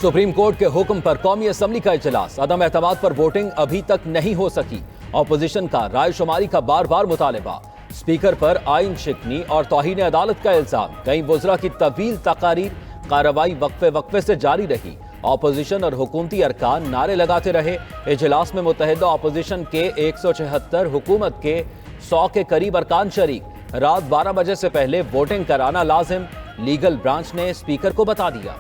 Supreme court के हुक्म पर कौमी असम्बली का इजलास, अदम एतमाद पर वोटिंग अभी तक नहीं हो सकी। ऑपोजिशन का राय शुमारी का बार बार मुतालबा। स्पीकर पर आइन शिकनी और तौहीन अदालत का इल्जाम। कई वज़रा की तवील तकारीर, कार्रवाई वक्फे वक्फे से जारी रही। ऑपोजिशन और हुकूमती अरकान नारे लगाते रहे। इजलास में मुत्तहिदा ऑपोजिशन के 176, हुकूमत के 100 के करीब अरकान शरीक। रात 12 बजे से पहले वोटिंग कराना लाजिम, लीगल ब्रांच ने स्पीकर को बता दिया।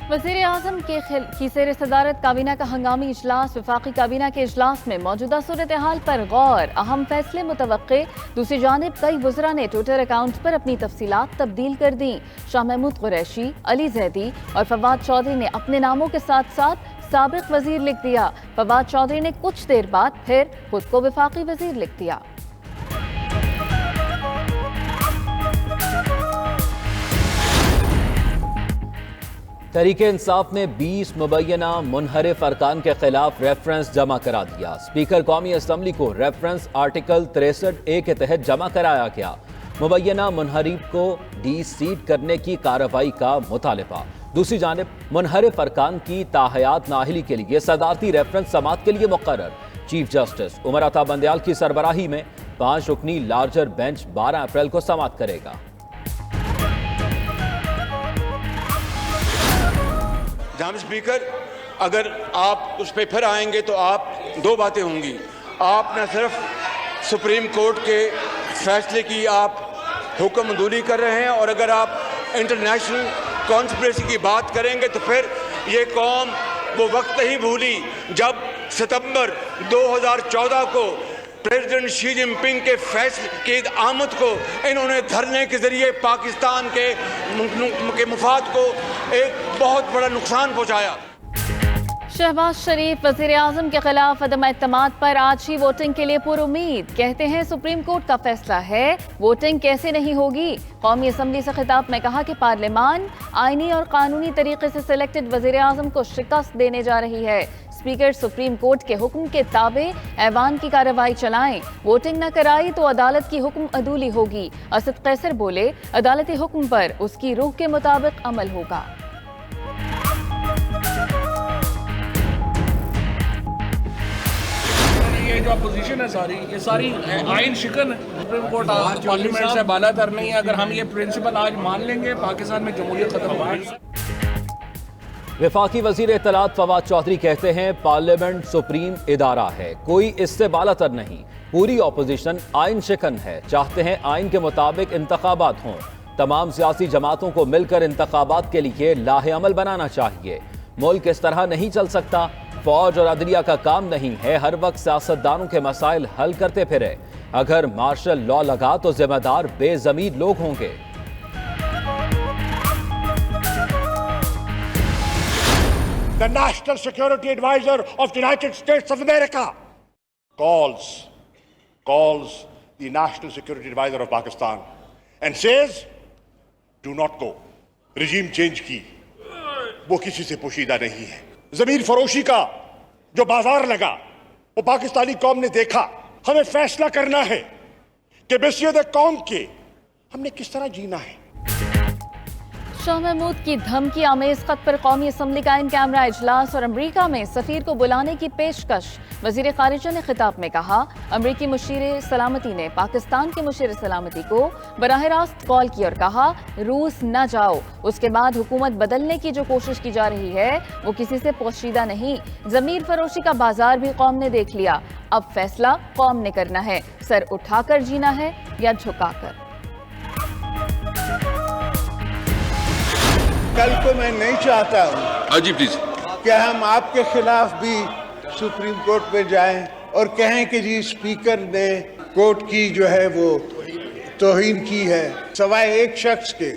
वज़ीर आज़म की ज़ेर सदारत काबीना का हंगामी इजलास। वफाकी काबीना के इजलास में मौजूदा सूरत हाल पर गौर, अहम फैसले मुतवक्के। दूसरी जानिब कई वज़रा ने ट्विटर अकाउंट पर अपनी तफसीलात तब्दील कर दी। शाह महमूद कुरैशी, अली जैदी और फवाद चौधरी ने अपने नामों के साथ साथ साबिक वज़ीर लिख दिया। फवाद चौधरी ने कुछ देर बाद फिर खुद को वफाकी वज़ीर लिख दिया। तहरीके इंसाफ ने 20 मुबैना मुनहरिफ अरकान के खिलाफ रेफरेंस जमा करा दिया। स्पीकर कौमी असम्बली को रेफरेंस आर्टिकल 63A के तहत जमा कराया गया। मुबैना मुनहरिफ को डी-सीट करने की कार्रवाई का मुतालबा। दूसरी जानिब मुनहरिफ अरकान की ताहयात नाअहली के लिए सदारती रेफरेंस समाअत के लिए मुकर्रर। चीफ जस्टिस उमर अता बंदयाल की सरबराही में 5 रुकनी लार्जर बेंच 12 अप्रैल को समाअत करेगा। जनाब स्पीकर, अगर आप उस पर फिर आएंगे तो आप दो बातें होंगी। आप न सिर्फ सुप्रीम कोर्ट के फैसले की आप हुक्म मंजूरी कर रहे हैं, और अगर आप इंटरनेशनल कॉन्स्पिरेसी की बात करेंगे तो फिर ये कौम वो वक्त ही भूली जब सितंबर 2014 को प्रेसिडेंट शी जिनपिंग के फैसले की आमद को इन्होंने धरने के जरिए पाकिस्तान के मुफाद को एक बहुत बड़ा नुकसान पहुंचाया। शहबाज शरीफ वज़ीर आज़म के खिलाफ अदम एतमाद पर आज ही वोटिंग के लिए पुरुमीद। कहते हैं सुप्रीम कोर्ट का फैसला है, वोटिंग कैसे नहीं होगी। कौमी असम्बली से खिताब में कहा कि पार्लियामान आईनी और कानूनी तरीके से सिलेक्टेड वज़ीर आज़म को शिकस्त देने जा रही है। स्पीकर सुप्रीम कोर्ट के हुक्म के ताबे ऐवान की कार्रवाई चलाएं। वोटिंग न कराई तो अदालत की हुक्म अदूली होगी। असद कैसर बोले, अदालती हुक्म पर उसकी रूह के मुताबिक अमल होगा। ये जो अपोजिशन है सारी, ये सारी आइन शिकन है। सुप्रीम कोर्ट पार्लियामेंट से बालातर नहीं है। अगर हम ये प्रिंसिपल आज मान लेंगे, पाकिस्तान में जमहूरियत खत्म हो जाएगी। वफाकी वजीर इत्तलात फवाद चौधरी कहते हैं पार्लियामेंट सुप्रीम इदारा है, कोई इससे बालातर नहीं। पूरी ऑपोजिशन आइन शिकन है, चाहते हैं आइन के मुताबिक इंतखाबात हों। तमाम सियासी जमातों को मिलकर इंतखाबात के लिए लाहे अमल बनाना चाहिए। मुल्क इस तरह नहीं चल सकता। फौज और अदलिया का काम नहीं है हर वक्त सियासतदानों के मसाइल हल करते फिरे। अगर मार्शल लॉ लगा तो जिम्मेदार बेजमीर लोग होंगे। The National Security Advisor of the United States of America calls the National Security Advisor of Pakistan and says, do not go. Regime change की वो किसी से पोशीदा नहीं है। ज़मीर फरोशी का जो बाजार लगा वो पाकिस्तानी कौम ने देखा। हमें फैसला करना है कि बहसीत कौम के हमने किस तरह जीना है। शाह महमूद की धमकी आमेज खत पर कौमी असम्बली का इन कैमरा इजलास और अमरीका में सफीर को बुलाने की पेशकश। वजीर खारिजा ने खिताब में कहा, अमरीकी मुशीर सलामती ने पाकिस्तान के मुशीर सलामती को बराह रास्त कॉल की और कहा रूस न जाओ। उसके बाद हुकूमत बदलने की जो कोशिश की जा रही है वो किसी से पोशीदा नहीं। ज़मीर फरोशी का बाजार भी कौम ने देख लिया। अब फैसला कौम ने करना है, सर उठाकर जीना है या झुकाकर। कल को मैं नहीं चाहता हूँ कि हम आपके खिलाफ भी सुप्रीम कोर्ट पे जाएं और कहें कि जी स्पीकर ने कोर्ट की जो है वो तौहीन की है। सवाए एक शख्स के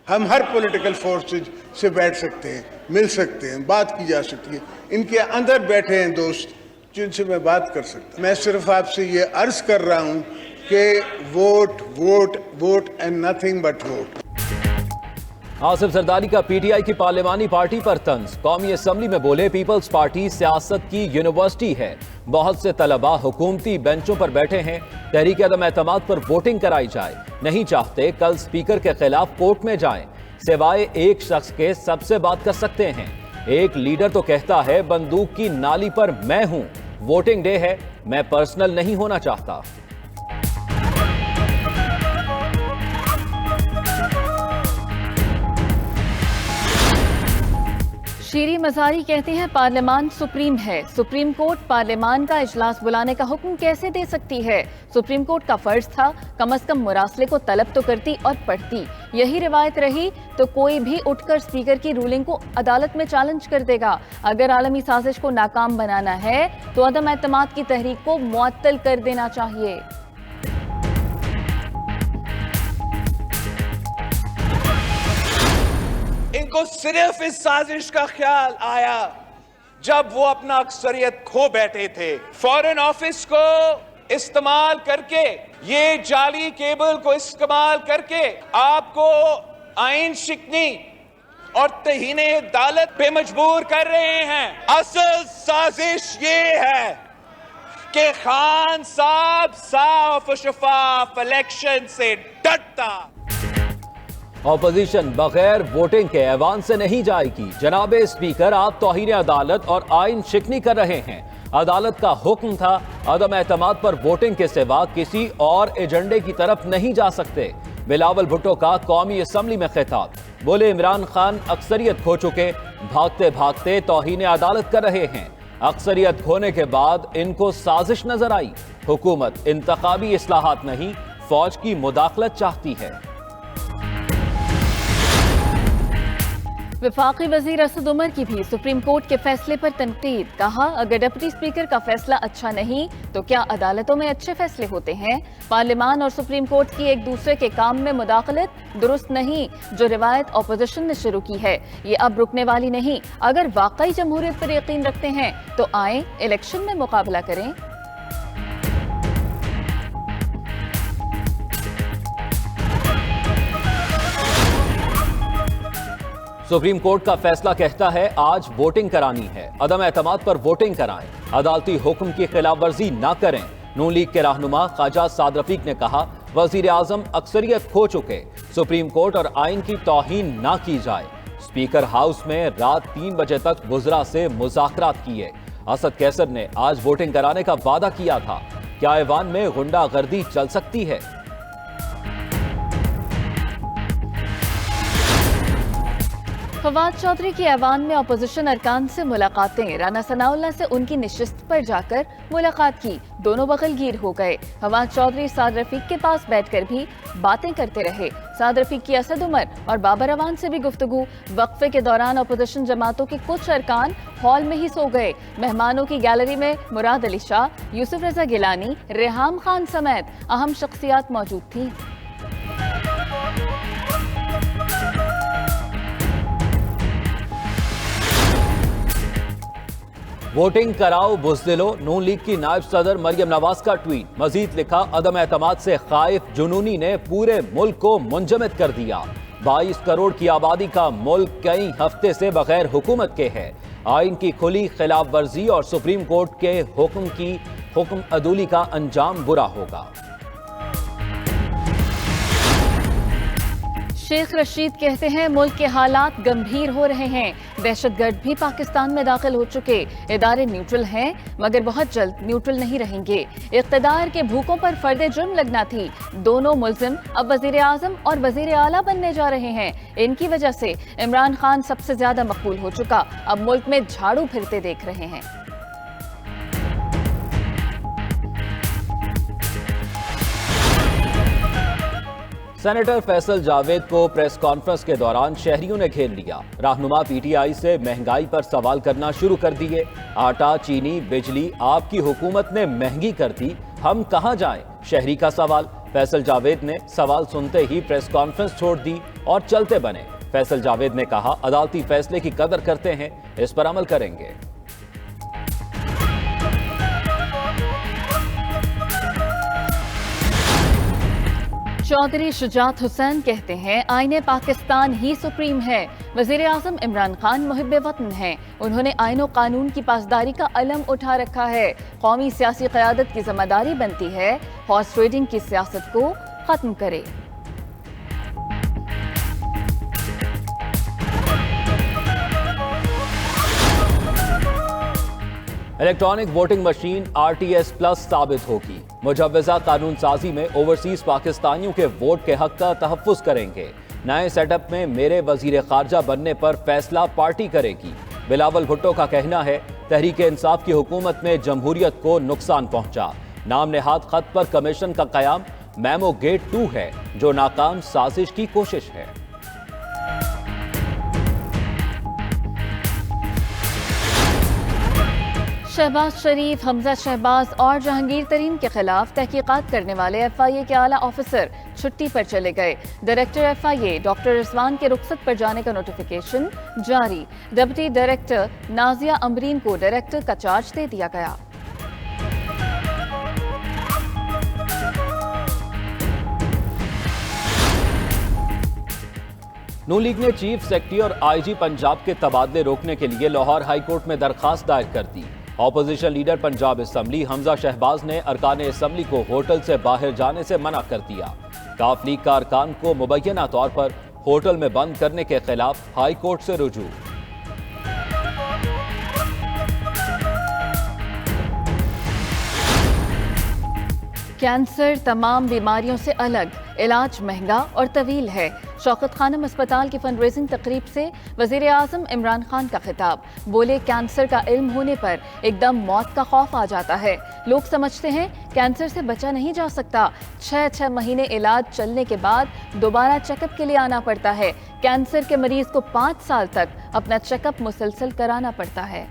हम हर पॉलिटिकल फोर्सेज से बैठ सकते हैं, मिल सकते हैं, बात की जा सकती है। इनके अंदर बैठे हैं दोस्त जिनसे मैं बात कर सकता हूं। मैं सिर्फ आपसे ये अर्ज कर रहा हूँ कि vote vote vote and nothing but vote. Asif Zardari का पीटीआई की पार्लियामानी पार्टी पर तंज। कौमी असम्बली में बोले पीपल्स पार्टी सियासत की यूनिवर्सिटी है, بہت سے طلباء حکومتی بینچوں پر بیٹھے ہیں، تحریک عدم اعتماد پر ووٹنگ کرائی جائے، نہیں چاہتے کل سپیکر کے خلاف کورٹ میں جائیں، سوائے ایک شخص کے سب سے بات کر سکتے ہیں۔ ایک لیڈر تو کہتا ہے بندوق کی نالی پر میں ہوں، ووٹنگ ڈے ہے، میں پرسنل نہیں ہونا چاہتا۔ شیریں مزاری کہتے ہیں پارلیمان سپریم ہے، سپریم کورٹ پارلیمان کا اجلاس بلانے کا حکم کیسے دے سکتی ہے؟ سپریم کورٹ کا فرض تھا کم از کم مراسلے کو طلب تو کرتی اور پڑھتی، یہی روایت رہی تو کوئی بھی اٹھ کر اسپیکر کی رولنگ کو عدالت میں چیلنج کر دے گا۔ اگر عالمی سازش کو ناکام بنانا ہے تو عدم اعتماد کی تحریک کو معطل کر دینا چاہیے۔ ان کو صرف اس سازش کا خیال آیا جب وہ اپنا اکثریت کھو بیٹھے تھے۔ فارن آفس کو استعمال کر کے، یہ جعلی کیبل کو استعمال کر کے آپ کو آئین شکنی اور توہین عدالت پہ مجبور کر رہے ہیں۔ اصل سازش یہ ہے کہ خان صاحب صاف و شفاف الیکشن سے ڈٹتا۔ اپوزیشن بغیر ووٹنگ کے ایوان سے نہیں جائے گی۔ جناب اسپیکر، آپ توہین عدالت اور آئین شکنی کر رہے ہیں۔ عدالت کا حکم تھا عدم اعتماد پر ووٹنگ کے سوا کسی اور ایجنڈے کی طرف نہیں جا سکتے۔ بلاول بھٹو کا قومی اسمبلی میں خطاب، بولے عمران خان اکثریت کھو چکے، بھاگتے بھاگتے توہین عدالت کر رہے ہیں۔ اکثریت کھونے کے بعد ان کو سازش نظر آئی۔ حکومت انتخابی اصلاحات نہیں، فوج کی مداخلت چاہتی ہے۔ وفاقی وزیر اسد عمر کی بھی سپریم کورٹ کے فیصلے پر تنقید، کہا اگر ڈپٹی اسپیکر کا فیصلہ اچھا نہیں تو کیا عدالتوں میں اچھے فیصلے ہوتے ہیں؟ پارلیمان اور سپریم کورٹ کی ایک دوسرے کے کام میں مداخلت درست نہیں، جو روایت اپوزیشن نے شروع کی ہے یہ اب رکنے والی نہیں۔ اگر واقعی جمہوریت پر یقین رکھتے ہیں تو آئیں الیکشن میں مقابلہ کریں۔ سپریم کورٹ کا فیصلہ کہتا ہے آج ووٹنگ کرانی ہے، عدم اعتماد پر ووٹنگ کرائیں، عدالتی حکم کی خلاف ورزی نہ کریں۔ نون لیگ کے رہنما خواجہ سعد رفیق نے کہا وزیر اعظم اکثریت کھو چکے، سپریم کورٹ اور آئین کی توہین نہ کی جائے۔ اسپیکر ہاؤس میں رات 3 بجے تک وزراء سے مذاکرات کیے۔ اسد کیسر نے آج ووٹنگ کرانے کا وعدہ کیا تھا، کیا ایوان میں غنڈہ گردی چل سکتی ہے؟ فواد چودھری کی ایوان میں اپوزیشن ارکان سے ملاقاتیں، رانا ثناء اللہ سے ان کی نشست پر جا کر ملاقات کی، دونوں بغل گیر ہو گئے۔ فواد چودھری سعد رفیق کے پاس بیٹھ کر بھی باتیں کرتے رہے۔ سعد رفیق کی اسد عمر اور بابر اعوان سے بھی گفتگو۔ وقفے کے دوران اپوزیشن جماعتوں کے کچھ ارکان ہال میں ہی سو گئے۔ مہمانوں کی گیلری میں مراد علی شاہ، یوسف رضا گیلانی، ریحام خان سمیت اہم شخصیات موجود تھیں۔ ووٹنگ کراؤ بزدلو، نون لیگ کی نائب صدر مریم نواز کا ٹویٹ، مزید لکھا عدم اعتماد سے خائف جنونی نے پورے ملک کو منجمد کر دیا۔ 22 کروڑ کی آبادی کا ملک کئی ہفتے سے بغیر حکومت کے ہے۔ آئین کی کھلی خلاف ورزی اور سپریم کورٹ کے حکم عدولی کا انجام برا ہوگا۔ شیخ رشید کہتے ہیں ملک کے حالات گمبھیر ہو رہے ہیں، دہشت گرد بھی پاکستان میں داخل ہو چکے، ادارے نیوٹرل ہیں مگر بہت جلد نیوٹرل نہیں رہیں گے۔ اقتدار کے بھوکوں پر فرد جرم لگنا تھی، دونوں ملزم اب وزیر اعظم اور وزیر اعلیٰ بننے جا رہے ہیں، ان کی وجہ سے عمران خان سب سے زیادہ مقبول ہو چکا، اب ملک میں جھاڑو پھرتے دیکھ رہے ہیں۔ سینیٹر فیصل جاوید کو پریس کانفرنس کے دوران شہریوں نے گھیر لیا، رہنما پی ٹی آئی سے مہنگائی پر سوال کرنا شروع کر دیے۔ آٹا، چینی، بجلی آپ کی حکومت نے مہنگی کر دی، ہم کہاں جائیں؟ شہری کا سوال۔ فیصل جاوید نے سوال سنتے ہی پریس کانفرنس چھوڑ دی اور چلتے بنے۔ فیصل جاوید نے کہا عدالتی فیصلے کی قدر کرتے ہیں، اس پر عمل کریں گے۔ चौधरी शुजात हुसैन कहते हैं आईने पाकिस्तान ही सुप्रीम है। वजीर आजम इमरान खान मुहिब वतन हैं। उन्होंने आईन और कानून की पासदारी का अलम उठा रखा है। कौमी सियासी क़यादत की जिम्मेदारी बनती है हॉर्स ट्रेडिंग की सियासत को खत्म करे। Electronic voting machine RTS plus साबित होगी। मुजव्वज़ा कानून साजी में ओवरसीज पाकिस्तानियों के वोट के हक का तहफ़्फ़ुज़ करेंगे। नए सेटअप में मेरे वज़ीर ख़ारजा बनने पर फैसला पार्टी करेगी। बिलावल भुट्टो का कहना है तहरीक इंसाफ की हुकूमत में जमहूरियत को नुकसान पहुंचा। नाम नेहाद खत पर कमीशन का क़याम मेमो गेट 2 है जो नाकाम साजिश की कोशिश है। शहबाज शरीफ, हमजा शहबाज और जहांगीर तरीन के खिलाफ तहकीकात करने वाले FIA के आला ऑफिसर छुट्टी पर चले गए। डायरेक्टर FIA डॉक्टर रिजवान के रुखसत पर जाने का नोटिफिकेशन जारी। डिप्टी डायरेक्टर नाजिया अमरीन को डायरेक्टर का चार्ज दे दिया गया। नून लीग ने चीफ सेक्रेटरी और IG पंजाब के तबादले रोकने के लिए लाहौर हाई कोर्ट में दरखास्त दायर कर दी। Opposition leader Punjab assembly Hamza Shahbaz ने अरकान असम्बली को होटल से बाहर जाने से मना कर दिया। काफ लीग का अरकान को मुबैना तौर पर होटल में बंद करने के खिलाफ हाई कोर्ट से रुजू। कैंसर तमाम बीमारियों से अलग, इलाज महंगा और तवील है। शौकत खानम अस्पताल की फंड रेजिंग तकरीब से वजीर आजम इमरान खान का खिताब। बोले कैंसर का इल्म होने पर एकदम मौत का खौफ आ जाता है। लोग समझते हैं कैंसर से बचा नहीं जा सकता। 6 महीने इलाज चलने के बाद दोबारा चेकअप के लिए आना पड़ता है। कैंसर के मरीज को 5 साल तक अपना चेकअप मुसलसल कराना पड़ता है।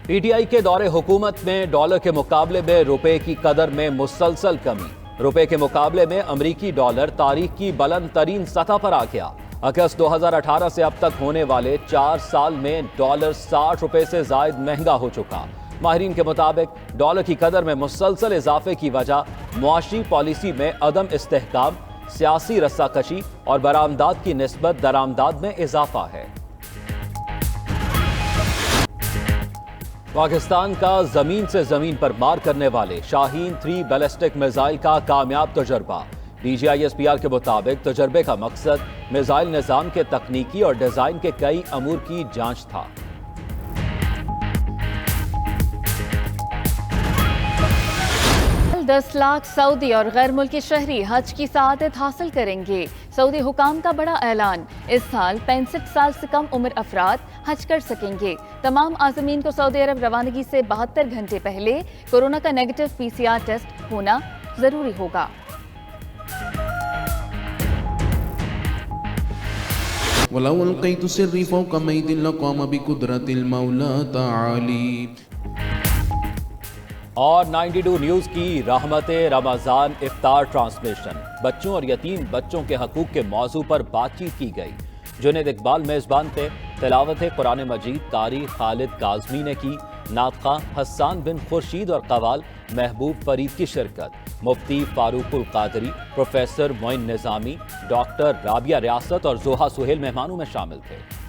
PTI के दौरे हुकूमत में डॉलर के मुकाबले में रुपए की कदर में मुसलसल कमी। रुपए के मुकाबले में अमरीकी डॉलर तारीख की बुलंद तरीन सतह पर आ गया। अगस्त 2018 से अब तक होने वाले 4 साल में डॉलर 60 रुपए से जायद महंगा हो चुका। माहिरीन के मुताबिक डॉलर की कदर में मुसलसल इजाफे की वजह मुआशी पॉलिसी में अदम इस्तेहकाम, सियासी रस्साकशी और बरामदात की निस्बत दरामदाद में इजाफा है। पाकिस्तान का जमीन से जमीन पर मार करने वाले शाहीन 3 बैलिस्टिक मिसाइल का कामयाब तजर्बा। DGISPR के मुताबिक तजर्बे का मकसद मिसाइल निज़ाम के तकनीकी और डिजाइन के कई अमूर की जांच था। दस लाख सऊदी और गैर मुल्की शहरी हज की सआदत हासिल करेंगे। सऊदी हुकाम का बड़ा ऐलान। इस साल 65 साल से कम उम्र अफराद हज कर सकेंगे। तमाम आज़मीन को सऊदी अरब रवानगी से 72 घंटे पहले कोरोना का नेगेटिव PCR टेस्ट होना जरूरी होगा। वलौ अलक़ैतु सिर्री फ़ौक़ मैदिन लक़ाम बिक़ुद्रतिल मौला तआली। और 92 न्यूज़ की रहमते रमज़ान इफ्तार ट्रांसमिशन। बच्चों और यतीम बच्चों के हकूक़ के मौजू पर बातचीत की गई। जुनैद इकबाल मेज़बान थे। तिलावत कुरान मजीद कारी खालिद काज़मी ने की। नातख़ा हस्सान बिन खुर्शीद और कवाल महबूब फरीद की शिरकत। मुफ्ती फारूकुल कादरी, प्रोफेसर मोइन निज़ामी, डॉक्टर राबिया रियासत और जोहा सुहेल मेहमानों में शामिल थे।